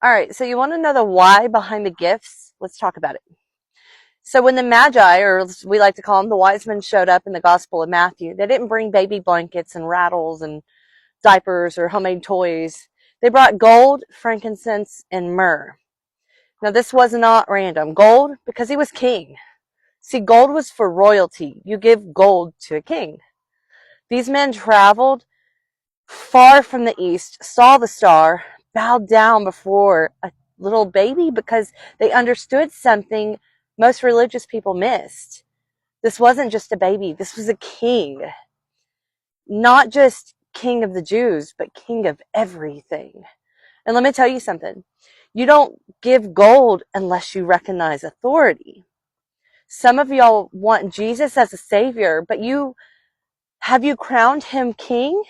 All right, so you want to know the why behind the gifts? Let's talk about it. So when the Magi, or we like to call them the wise men, showed up in the Gospel of Matthew, they didn't bring baby blankets and rattles and diapers or homemade toys. They brought gold, frankincense, and myrrh. Now this was not random. Gold, because he was king. See, gold was for royalty. You give gold to a king. These men traveled far from the east, saw the star, bowed down before a little baby because they understood something most religious people missed. This wasn't just a baby, this was a king. Not just king of the Jews, but king of everything. And let me tell you something. You don't give gold unless you recognize authority. Some of y'all want Jesus as a savior, but have you crowned him king?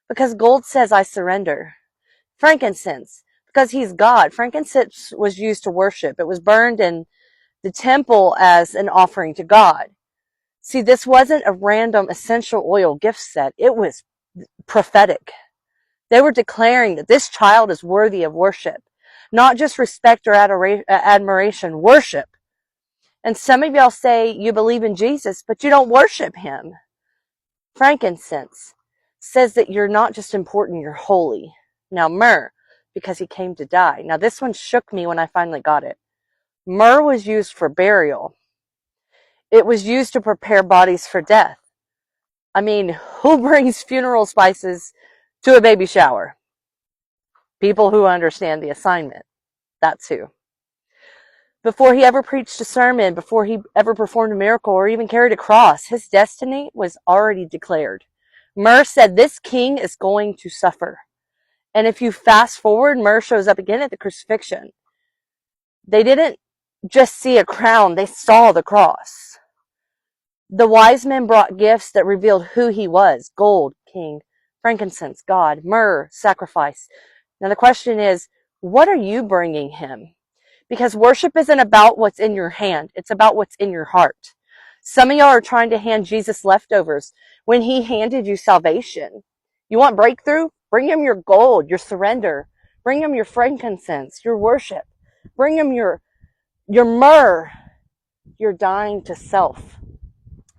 Because gold says, I surrender. Frankincense, because he's God. Frankincense was used to worship. It was burned in the temple as an offering to God. See, this wasn't a random essential oil gift set. It was prophetic. They were declaring that this child is worthy of worship, not just respect or admiration, worship. And some of y'all say you believe in Jesus, but you don't worship him. Frankincense says that you're not just important, you're holy. Now, myrrh, because he came to die. Now, this one shook me when I finally got it. Myrrh was used for burial. It was used to prepare bodies for death. I mean, who brings funeral spices to a baby shower? People who understand the assignment. That's who. Before he ever preached a sermon, before he ever performed a miracle or even carried a cross, his destiny was already declared. Myrrh said this king is going to suffer. And if you fast forward, Myrrh shows up again at the crucifixion. They didn't just see a crown, they saw the cross. The wise men brought gifts that revealed who he was. Gold, king. Frankincense, God. Myrrh, sacrifice. Now the question is, what are you bringing him? Because worship isn't about what's in your hand. It's about what's in your heart. Some of y'all are trying to hand Jesus leftovers when he handed you salvation. You want breakthrough? Bring him your gold, your surrender. Bring him your frankincense, your worship. Bring him your myrrh, your dying to self.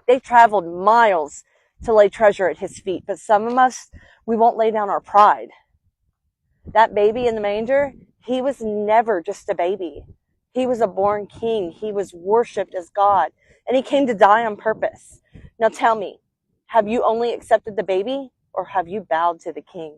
They traveled miles to lay treasure at his feet, but some of us, we won't lay down our pride. That baby in the manger, he was never just a baby. He was a born king. He was worshiped as God, and he came to die on purpose. Now tell me, have you only accepted the baby, or have you bowed to the king?